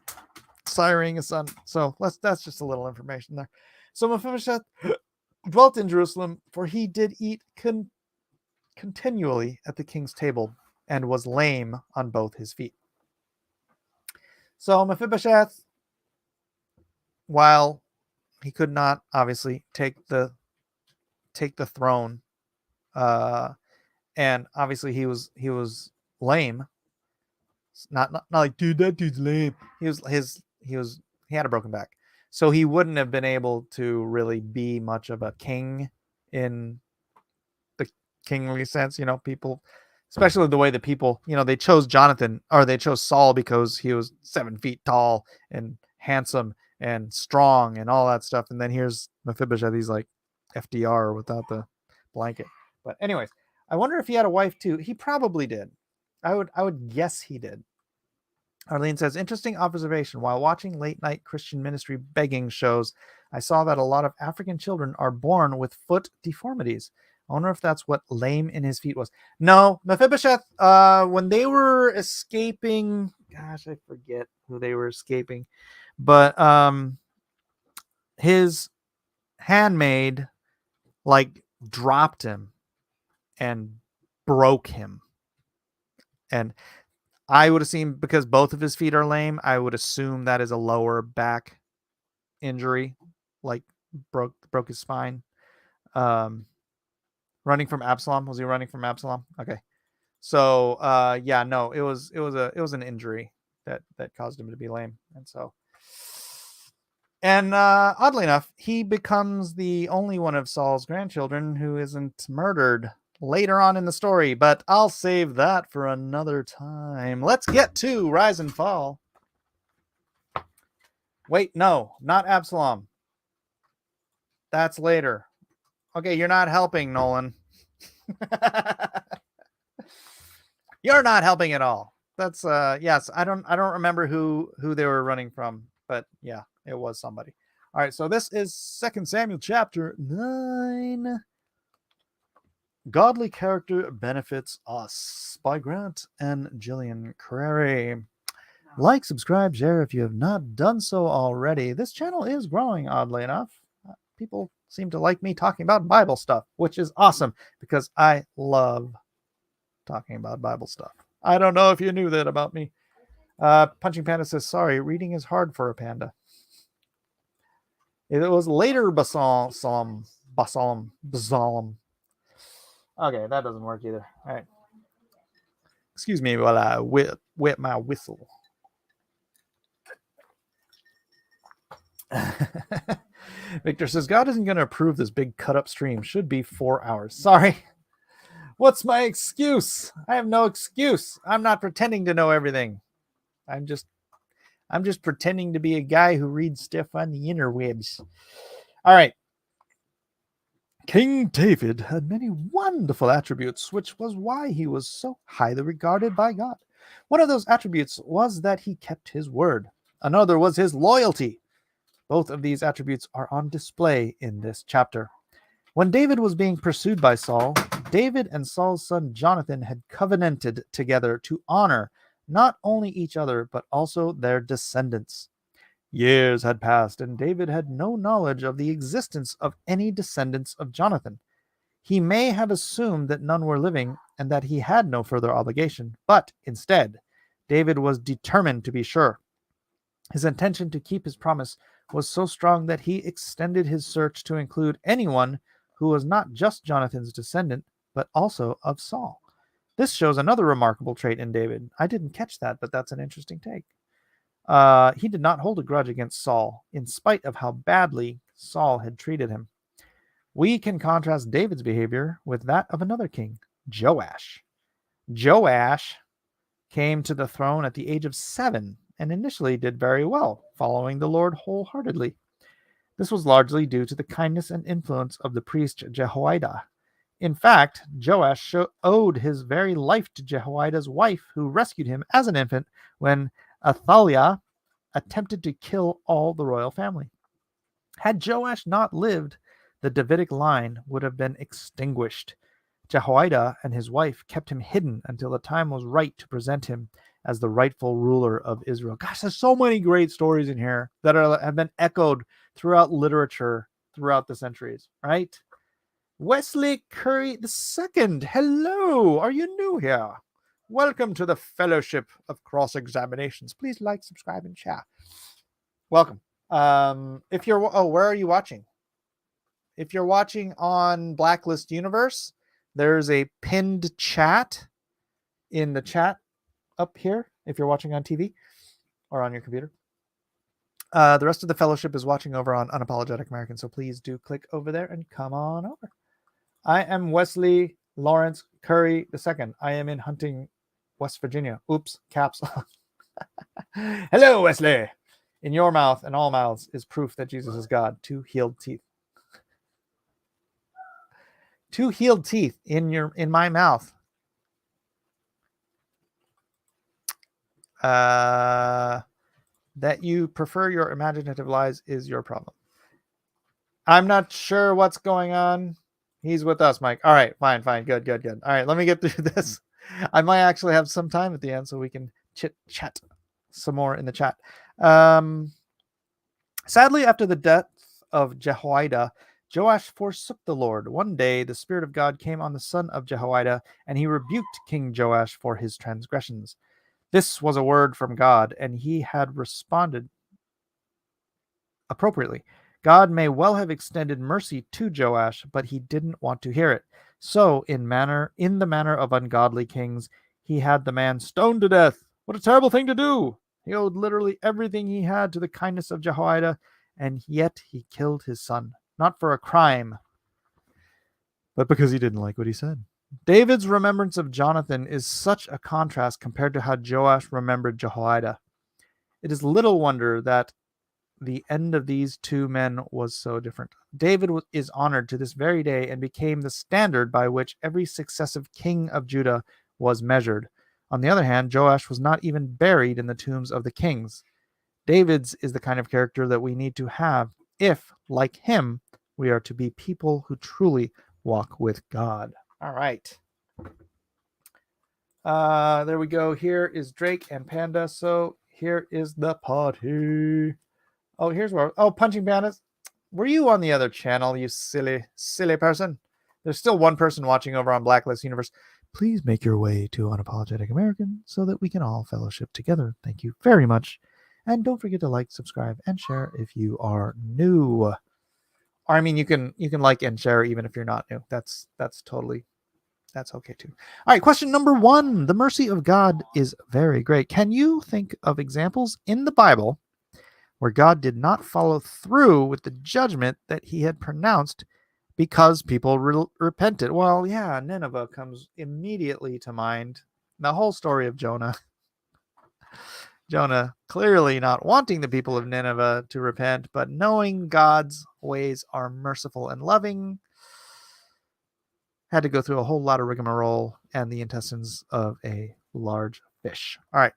siring a son. So that's just a little information there. So Mephibosheth dwelt in Jerusalem, for he did eat continually at the king's table, and was lame on both his feet. So Mephibosheth, while he could not obviously take the throne, and obviously he was lame. Not like, dude, that dude's lame. He had a broken back, so he wouldn't have been able to really be much of a king in the kingly sense. People, especially the way that people, they chose Saul because he was 7 feet tall and handsome and strong and all that stuff. And then here's Mephibosheth, he's like FDR without the blanket. But anyways, I wonder if he had a wife too. He probably did. I would guess he did. Arlene says, interesting observation. While watching late night Christian ministry begging shows, I saw that a lot of African children are born with foot deformities. I wonder if that's what lame in his feet was. No, Mephibosheth, when they were escaping, gosh, I forget who they were escaping, but his handmaid like dropped him and broke him. And I would assume, because both of his feet are lame, I would assume that is a lower back injury, like broke his spine. Running from Absalom. Was he running from Absalom? Okay. So yeah, no, it was an injury that caused him to be lame. And oddly enough, he becomes the only one of Saul's grandchildren who isn't murdered later on in the story, but I'll save that for another time. Let's get to Rise and Fall. Wait, no, not Absalom. That's later. Okay, you're not helping, Nolan. You're not helping at all. That's yes, I don't remember who they were running from, but yeah, it was somebody. All right, so this is 2 Samuel chapter 9. Godly Character Benefits Us by Grant and Jillian Carrere. Like, subscribe, share if you have not done so already. This channel is growing, oddly enough. People seem to like me talking about Bible stuff, which is awesome because I love talking about Bible stuff. I don't know if you knew that about me. Punching Panda says, sorry, reading is hard for a panda. It was later Basalm. Okay, that doesn't work either. All right. Excuse me while I wet my whistle. Victor says, God isn't going to approve this big cut-up stream. Should be 4 hours. Sorry. What's my excuse? I have no excuse. I'm not pretending to know everything. I'm just pretending to be a guy who reads stuff on the interwebs. All right. King David had many wonderful attributes, which was why he was so highly regarded by God. One of those attributes was that he kept his word. Another was his loyalty. Both of these attributes are on display in this chapter. When David was being pursued by Saul, David and Saul's son Jonathan had covenanted together to honor not only each other, but also their descendants. Years had passed, and David had no knowledge of the existence of any descendants of Jonathan. He may have assumed that none were living and that he had no further obligation, but instead, David was determined to be sure. His intention to keep his promise was so strong that he extended his search to include anyone who was not just Jonathan's descendant, but also of Saul. This shows another remarkable trait in David. I didn't catch that, but that's an interesting take. He did not hold a grudge against Saul, in spite of how badly Saul had treated him. We can contrast David's behavior with that of another king, Joash. Joash came to the throne at the age of 7 and initially did very well, following the Lord wholeheartedly. This was largely due to the kindness and influence of the priest Jehoiada. In fact, Joash owed his very life to Jehoiada's wife, who rescued him as an infant when Athaliah attempted to kill all the royal family. Had Joash not lived, the Davidic line would have been extinguished. Jehoiada and his wife kept him hidden until the time was right to present him as the rightful ruler of Israel. Gosh, there's so many great stories in here that have been echoed throughout literature throughout the centuries, right? Wesley Curry II, hello, are you new here? Welcome to the Fellowship of Cross-Examinations. Please like, subscribe, and chat. Welcome. If you're, where are you watching? If you're watching on Blacklist Universe, there's a pinned chat in the chat up here. If you're watching on TV or on your computer, the rest of the fellowship is watching over on Unapologetic American. So please do click over there and come on over. I am Wesley Lawrence Curry II. I am in Hunting, West Virginia. Oops, caps. Hello, Wesley. In your mouth and all mouths is proof that Jesus is God. 2 healed teeth. 2 healed teeth in my mouth. That you prefer your imaginative lies is your problem. I'm not sure what's going on. He's with us, Mike. All right, fine. Good. All right, let me get through this. I might actually have some time at the end so we can chat some more in the chat. Sadly, after the death of Jehoiada, Joash forsook the Lord. One day the Spirit of God came on the son of Jehoiada, and he rebuked King Joash for his transgressions. This was a word from God, and he had responded appropriately. God may well have extended mercy to Joash, but he didn't want to hear it. So, in the manner of ungodly kings, he had the man stoned to death. What a terrible thing to do! He owed literally everything he had to the kindness of Jehoiada, and yet he killed his son, not for a crime, but because he didn't like what he said. David's remembrance of Jonathan is such a contrast compared to how Joash remembered Jehoiada. It is little wonder that the end of these two men was so different. David is honored to this very day and became the standard by which every successive king of Judah was measured. On the other hand, Joash was not even buried in the tombs of the kings. David's is the kind of character that we need to have if, like him, we are to be people who truly walk with God. All right. There we go. Here is Drake and Panda. So here is the party. Oh, here's where. Oh, Punching Bandits. Were you on the other channel, you silly person? There's still one person watching over on Blacklist Universe. Please make your way to Unapologetic American so that we can all fellowship together. Thank you very much. And don't forget to like, subscribe, and share if you are new. Or, I mean, you can like and share even if you're not new. That's okay too. All right, question number 1. The mercy of God is very great. Can you think of examples in the Bible where God did not follow through with the judgment that he had pronounced because people repented? Well, yeah, Nineveh comes immediately to mind. The whole story of Jonah. Jonah clearly not wanting the people of Nineveh to repent, but knowing God's ways are merciful and loving, had to go through a whole lot of rigmarole and the intestines of a large fish. All right.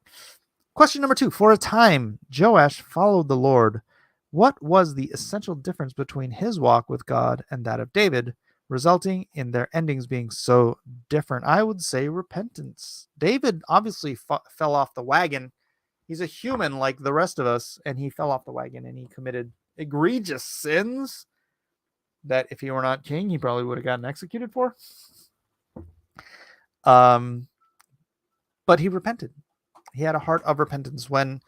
Question number 2. For a time, Joash followed the Lord. What was the essential difference between his walk with God and that of David, resulting in their endings being so different? I would say repentance. David obviously fell off the wagon. He's a human like the rest of us, and he fell off the wagon and he committed egregious sins that if he were not king, he probably would have gotten executed for. But he repented. He had a heart of repentance when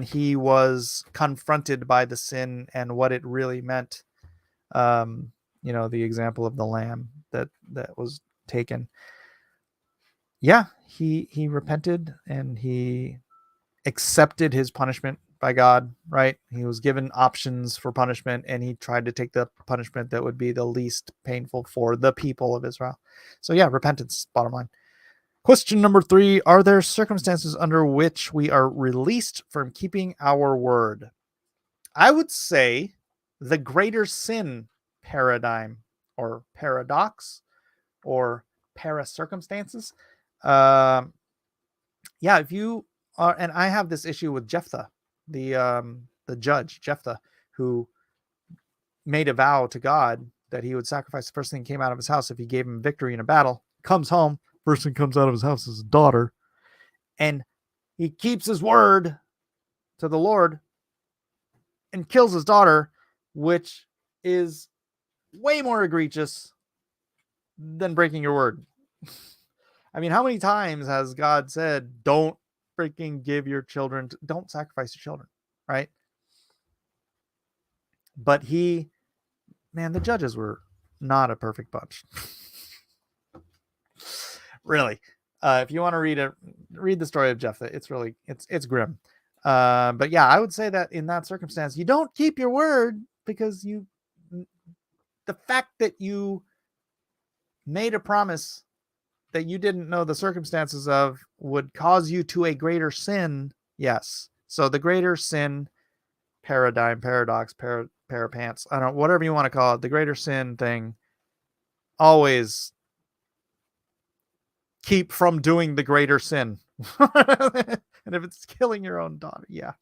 he was confronted by the sin and what it really meant. The example of the lamb that was taken. Yeah, he repented and he accepted his punishment by God, right? He was given options for punishment and he tried to take the punishment that would be the least painful for the people of Israel. So yeah, repentance, bottom line. Question number 3, are there circumstances under which we are released from keeping our word? I would say the greater sin paradigm or paradox or para-circumstances. If you are, and I have this issue with Jephthah, the judge, Jephthah, who made a vow to God that he would sacrifice the first thing that came out of his house if he gave him victory in a battle. Comes home, first thing comes out of his house is his daughter. And he keeps his word to the Lord and kills his daughter, which is way more egregious than breaking your word. I mean, how many times has God said, don't freaking give your children, don't sacrifice your children, right? But the judges were not a perfect bunch. Really. If you want to read the story of Jephthah, it's grim. But yeah, I would say that in that circumstance, you don't keep your word because the fact that you made a promise that you didn't know the circumstances of would cause you to a greater sin. Yes. So the greater sin paradigm, paradox, parapants, I don't know, whatever you want to call it, the greater sin thing, always keep from doing the greater sin. And if it's killing your own daughter, yeah.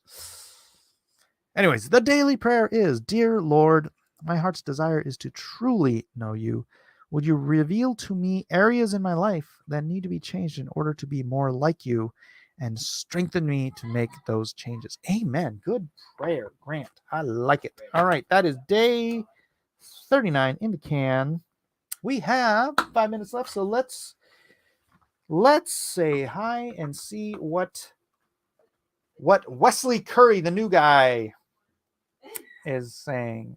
Anyways, the daily prayer is, Dear Lord, my heart's desire is to truly know you. Would you reveal to me areas in my life that need to be changed in order to be more like you, and strengthen me to make those changes? Amen. Good prayer, Grant. I like it. All right, that is day 39 in the can. We have 5 minutes left, so let's say hi and see what Wesley Curry, the new guy, is saying.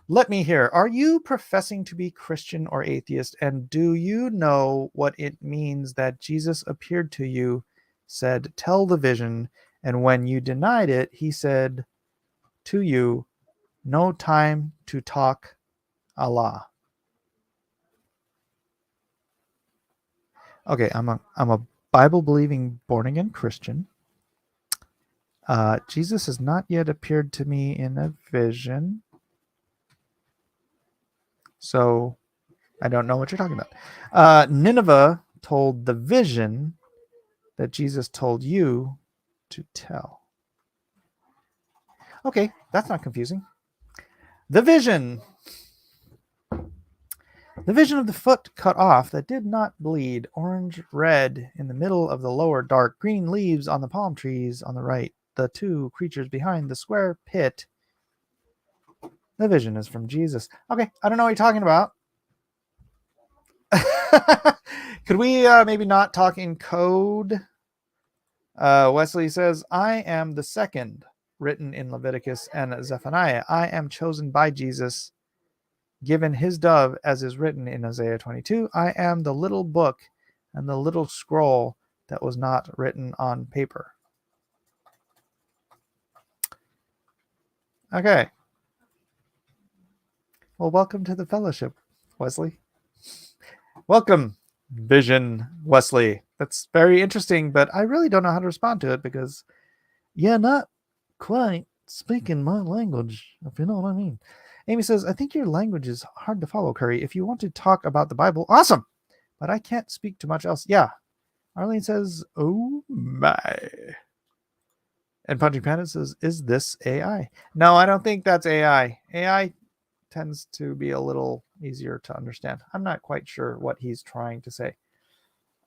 Let me hear. Are you professing to be Christian or atheist? And do you know what it means that Jesus appeared to you, said, tell the vision, and when you denied it, he said to you, no time to talk, Allah. Okay, I'm a Bible-believing, born-again Christian. Jesus has not yet appeared to me in a vision. So I don't know what you're talking about. Nineveh told the vision that Jesus told you to tell. Okay, that's not confusing. The vision. The vision of the foot cut off that did not bleed, orange red in the middle of the lower, dark green leaves on the palm trees on the right, the two creatures behind the square pit. The vision is from Jesus. Okay, I don't know what you're talking about. Could we maybe not talk in code? Wesley says, I am the second, written in Leviticus and Zephaniah. I am chosen by Jesus, given his dove, as is written in Isaiah 22. I am the little book and the little scroll that was not written on paper. Okay. Well, welcome to the fellowship, Wesley. Welcome, Vision Wesley. That's very interesting, but I really don't know how to respond to it because you're not quite speaking my language, if you know what I mean. Amy says, I think your language is hard to follow, Curry. If you want to talk about the Bible, awesome, but I can't speak too much else. Yeah. Arlene says, oh my. And Punching Panda says, is this AI? No, I don't think that's AI. AI tends to be a little easier to understand. I'm not quite sure what he's trying to say.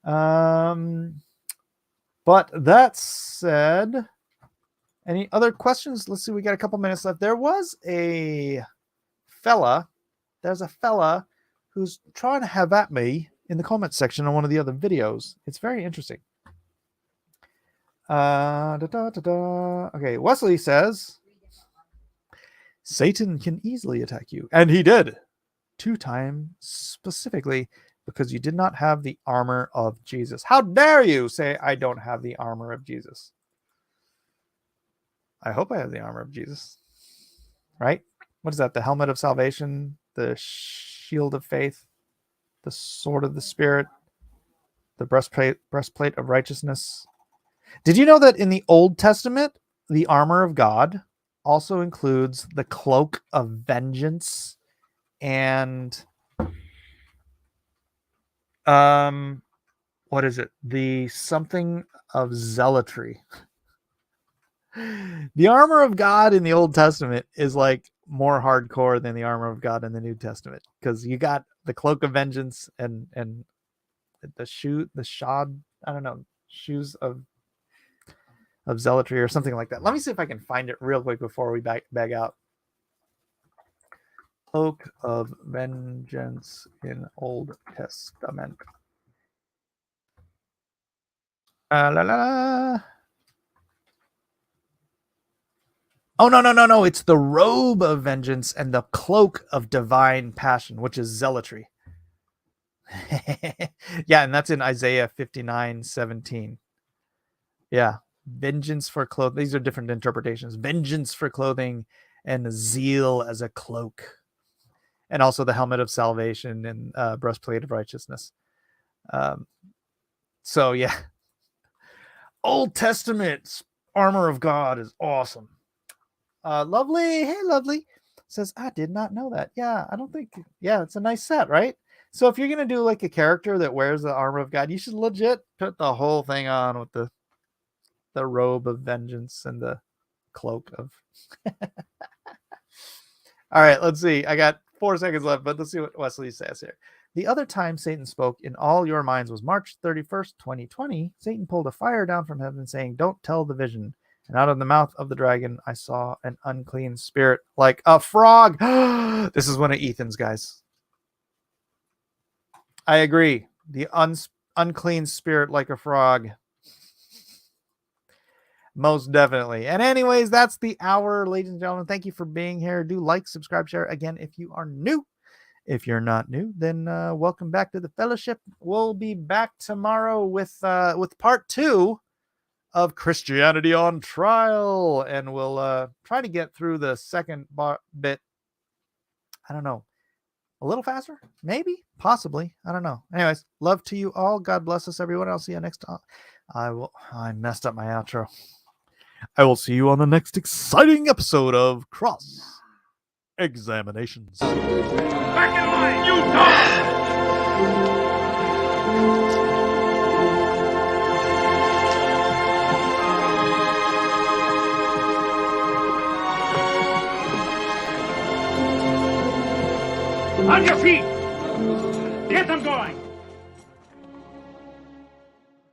But that said, any other questions? Let's see, we got a couple minutes left. There's a fella who's trying to have at me in the comments section on one of the other videos. It's very interesting. Okay, Wesley says, Satan can easily attack you. And he did. 2 times specifically, because you did not have the armor of Jesus. How dare you say I don't have the armor of Jesus? I hope I have the armor of Jesus. Right? What is that? The helmet of salvation, the shield of faith, the sword of the Spirit, the breastplate of righteousness. Did you know that in the Old Testament, the armor of God also includes the cloak of vengeance and what is it? The something of zealotry. The armor of God in the Old Testament is like more hardcore than the armor of God in the New Testament, because you got the cloak of vengeance and the shoes of zealotry or something like that. Let me see if I can find it real quick before we bag out. Cloak of vengeance in Old Testament. Oh, no. It's the robe of vengeance and the cloak of divine passion, which is zealotry. Yeah, and that's in Isaiah 59:17. Yeah, vengeance for clothing. These are different interpretations. Vengeance for clothing and zeal as a cloak. And also the helmet of salvation and breastplate of righteousness. So, yeah. Old Testament armor of God is awesome. Lovely. Hey, Lovely. Says, I did not know that. Yeah, I don't think. Yeah, it's a nice set, right? So if you're going to do like a character that wears the armor of God, you should legit put the whole thing on with the robe of vengeance and the cloak of. All right, let's see. I got 4 seconds left, but let's see what Wesley says here. The other time Satan spoke in all your minds was March 31st, 2020. Satan pulled a fire down from heaven saying, don't tell the vision. And out of the mouth of the dragon, I saw an unclean spirit like a frog. This is one of Ethan's, guys. I agree. The unclean spirit like a frog. Most definitely. And anyways, that's the hour, ladies and gentlemen. Thank you for being here. Do like, subscribe, share. Again, if you are new. If you're not new, then welcome back to the fellowship. We'll be back tomorrow with part 2 of Christianity on Trial, and we'll try to get through the second bit. I don't know, a little faster, maybe, possibly. I don't know. Anyways, love to you all. God bless us, everyone. I'll see you next time. I messed up my outro. I will see you on the next exciting episode of Cross Examinations. Back in line, you dog! On your feet! Get them going!